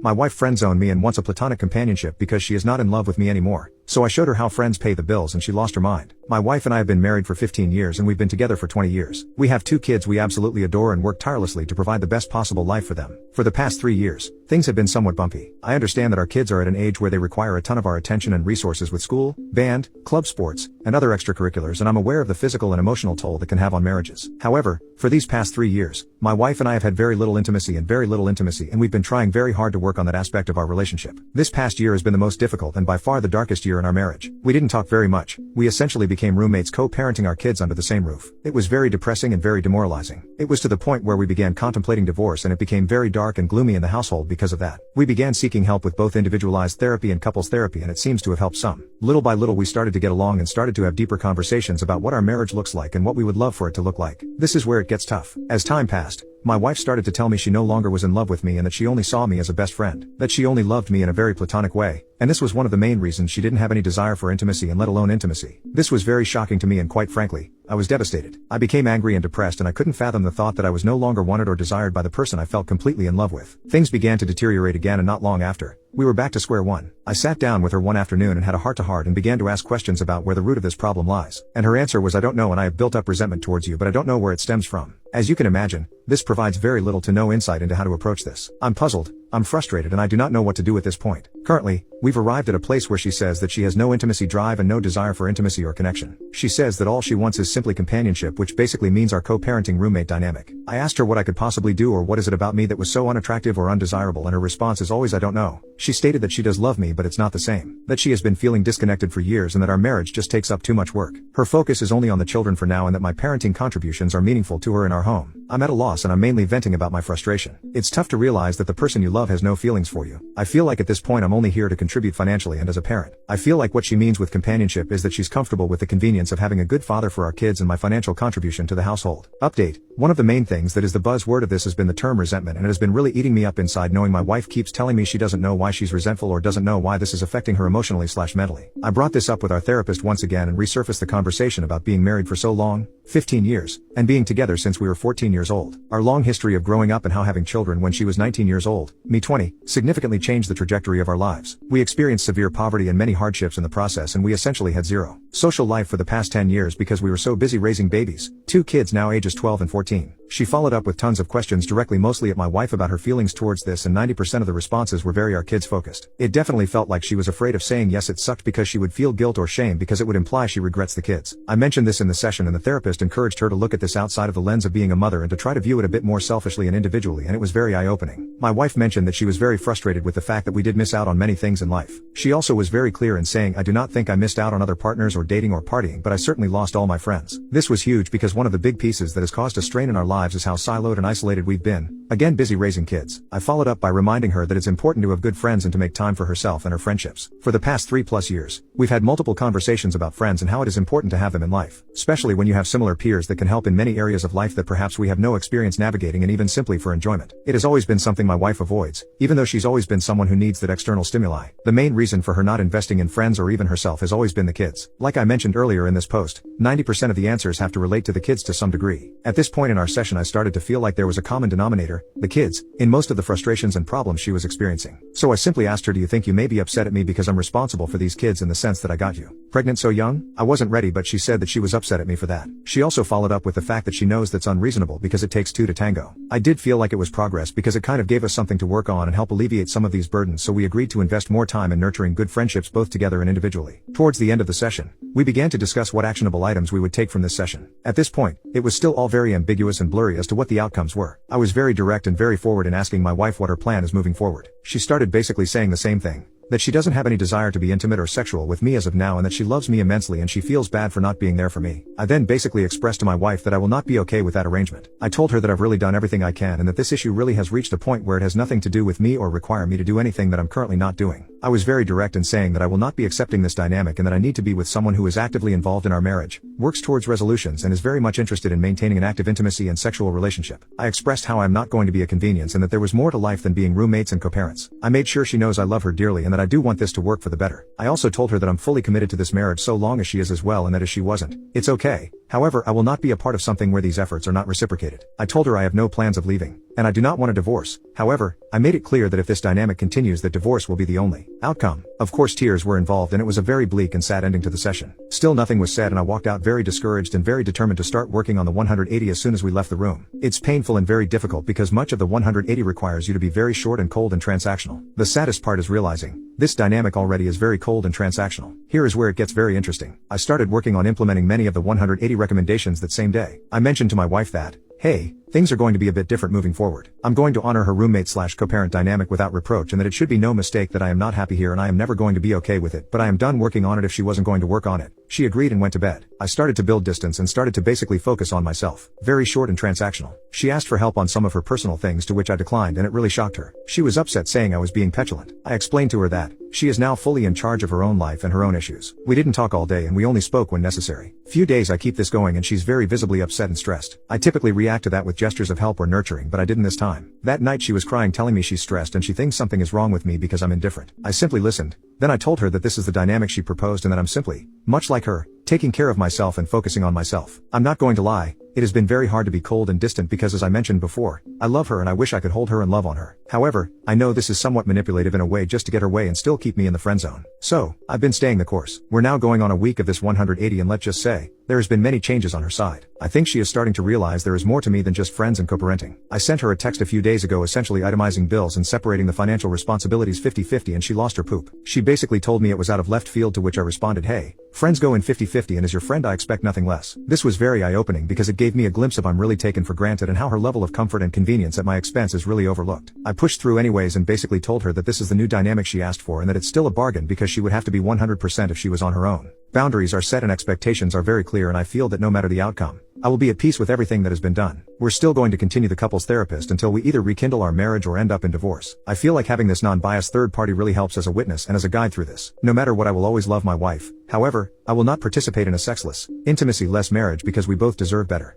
My wife friend-zoned me and wants a platonic companionship because she is not in love with me anymore. So I showed her how friends pay the bills and she lost her mind. My wife and I have been married for 15 years and we've been together for 20 years. We have 2 kids we absolutely adore and work tirelessly to provide the best possible life for them. For the past 3 years, things have been somewhat bumpy. I understand that our kids are at an age where they require a ton of our attention and resources with school, band, club sports, and other extracurriculars, and I'm aware of the physical and emotional toll that can have on marriages. However, for these past 3 years, my wife and I have had very little intimacy and we've been trying very hard to work on that aspect of our relationship. This past year has been the most difficult and by far the darkest year in our marriage. We didn't talk very much. We essentially became roommates co-parenting our kids under the same roof. It was very depressing and very demoralizing. It was to the point where we began contemplating divorce and it became very dark and gloomy in the household because of that. We began seeking help with both individualized therapy and couples therapy and it seems to have helped some. Little by little we started to get along and started to have deeper conversations about what our marriage looks like and what we would love for it to look like. This is where it gets tough. As time passed, my wife started to tell me she no longer was in love with me and that she only saw me as a best friend, that she only loved me in a very platonic way, and this was one of the main reasons she didn't have any desire for intimacy and let alone intimacy. This was very shocking to me and quite frankly, I was devastated. I became angry and depressed and I couldn't fathom the thought that I was no longer wanted or desired by the person I felt completely in love with. Things began to deteriorate again and not long after, we were back to square one. I sat down with her one afternoon and had a heart-to-heart and began to ask questions about where the root of this problem lies. And her answer was, I don't know and I have built up resentment towards you but I don't know where it stems from. As you can imagine, this provides very little to no insight into how to approach this. I'm puzzled, I'm frustrated and I do not know what to do at this point. Currently, we've arrived at a place where she says that she has no intimacy drive and no desire for intimacy or connection. She says that all she wants is simply companionship, which basically means our co-parenting roommate dynamic. I asked her what I could possibly do or what is it about me that was so unattractive or undesirable and her response is always I don't know. She stated that she does love me but it's not the same. That she has been feeling disconnected for years and that our marriage just takes up too much work. Her focus is only on the children for now and that my parenting contributions are meaningful to her in our home. I'm at a loss and I'm mainly venting about my frustration. It's tough to realize that the person you love has no feelings for you. I feel like at this point I'm only here to contribute financially and as a parent. I feel like what she means with companionship is that she's comfortable with the convenience of having a good father for our kids and my financial contribution to the household. Update. One of the main things that is the buzzword of this has been the term resentment and it has been really eating me up inside knowing my wife keeps telling me she doesn't know why she's resentful or doesn't know why this is affecting her emotionally/mentally. I brought this up with our therapist once again and resurfaced the conversation about being married for so long, 15 years, and being together since we were 14 years old. Our long history of growing up and how having children when she was 19 years old, me 20, significantly changed the trajectory of our lives. We experienced severe poverty and many hardships in the process and we essentially had zero social life for the past 10 years because we were so busy raising babies, 2 kids now ages 12 and 14. She followed up with tons of questions directly mostly at my wife about her feelings towards this and 90% of the responses were very our kids focused. It definitely felt like she was afraid of saying yes it sucked because she would feel guilt or shame because it would imply she regrets the kids. I mentioned this in the session and the therapist encouraged her to look at this outside of the lens of being a mother and to try to view it a bit more selfishly and individually and it was very eye-opening. My wife mentioned that she was very frustrated with the fact that we did miss out on many things in life. She also was very clear in saying I do not think I missed out on other partners or dating or partying but I certainly lost all my friends. This was huge because one of the big pieces that has caused a strain in our lives is how siloed and isolated we've been, again busy raising kids. I followed up by reminding her that it's important to have good friends and to make time for herself and her friendships. For the past 3+ years, we've had multiple conversations about friends and how it is important to have them in life, especially when you have similar peers that can help in many areas of life that perhaps we have no experience navigating and even simply for enjoyment. It has always been something my wife avoids, even though she's always been someone who needs that external stimuli. The main reason for her not investing in friends or even herself has always been the kids. Like I mentioned earlier in this post, 90% of the answers have to relate to the kids to some degree. At this point in our session I started to feel like there was a common denominator, the kids, in most of the frustrations and problems she was experiencing. So I simply asked her, do you think you may be upset at me because I'm responsible for these kids in the sense that I got you pregnant so young? I wasn't ready but she said that she was upset at me for that. She also followed up with the fact that she knows that's unreasonable because it takes 2 to tango. I did feel like it was progress because it kind of gave us something to work on and help alleviate some of these burdens so we agreed to invest more time in nurturing good friendships both together and individually. Towards the end of the session, we began to discuss what actionable items we would take from this session. At this point, it was still all very ambiguous and blurry as to what the outcomes were. I was very direct and very forward in asking my wife what her plan is moving forward. She started basically saying the same thing. That she doesn't have any desire to be intimate or sexual with me as of now and that she loves me immensely and she feels bad for not being there for me. I then basically expressed to my wife that I will not be okay with that arrangement. I told her that I've really done everything I can and that this issue really has reached a point where it has nothing to do with me or require me to do anything that I'm currently not doing. I was very direct in saying that I will not be accepting this dynamic and that I need to be with someone who is actively involved in our marriage, works towards resolutions and is very much interested in maintaining an active intimacy and sexual relationship. I expressed how I'm not going to be a convenience and that there was more to life than being roommates and co-parents. I made sure she knows I love her dearly and that I do want this to work for the better. I also told her that I'm fully committed to this marriage so long as she is as well and that if she wasn't, it's okay, However, I will not be a part of something where these efforts are not reciprocated. I told her I have no plans of leaving, and I do not want a divorce. However, I made it clear that if this dynamic continues, that divorce will be the only outcome. Of course, tears were involved and it was a very bleak and sad ending to the session. Still nothing was said and I walked out very discouraged and very determined to start working on the 180 as soon as we left the room. It's painful and very difficult because much of the 180 requires you to be very short and cold and transactional. The saddest part is realizing this dynamic already is very cold and transactional. Here is where it gets very interesting. I started working on implementing many of the 180 recommendations that same day. I mentioned to my wife that, hey, things are going to be a bit different moving forward. I'm going to honor her roommate/co-parent dynamic without reproach and that it should be no mistake that I am not happy here and I am never going to be okay with it, but I am done working on it if she wasn't going to work on it. She agreed and went to bed. I started to build distance and started to basically focus on myself. Very short and transactional. She asked for help on some of her personal things to which I declined and it really shocked her. She was upset saying I was being petulant. I explained to her that she is now fully in charge of her own life and her own issues. We didn't talk all day and we only spoke when necessary. Few days I keep this going and she's very visibly upset and stressed. I typically react to that with gestures of help or nurturing, but I didn't this time. That night she was crying telling me she's stressed and she thinks something is wrong with me because I'm indifferent. I simply listened. Then I told her that this is the dynamic she proposed and that I'm simply, much like her, taking care of myself and focusing on myself. I'm not going to lie. It has been very hard to be cold and distant because as I mentioned before, I love her and I wish I could hold her and love on her. However, I know this is somewhat manipulative in a way just to get her way and still keep me in the friend zone. So, I've been staying the course. We're now going on a week of this 180 and let's just say, there has been many changes on her side. I think she is starting to realize there is more to me than just friends and co-parenting. I sent her a text a few days ago essentially itemizing bills and separating the financial responsibilities 50-50 and she lost her poop. She basically told me it was out of left field to which I responded, hey, friends go in 50-50 and as your friend I expect nothing less. This was very eye-opening because it gave me a glimpse of I'm really taken for granted and how her level of comfort and convenience at my expense is really overlooked. I pushed through anyways and basically told her that this is the new dynamic she asked for and that it's still a bargain because she would have to be 100% if she was on her own. Boundaries are set and expectations are very clear and I feel that no matter the outcome, I will be at peace with everything that has been done. We're still going to continue the couples therapist until we either rekindle our marriage or end up in divorce. I feel like having this non-biased third party really helps as a witness and as a guide through this. No matter what, I will always love my wife. However, I will not participate in a sexless, intimacy-less marriage because we both deserve better.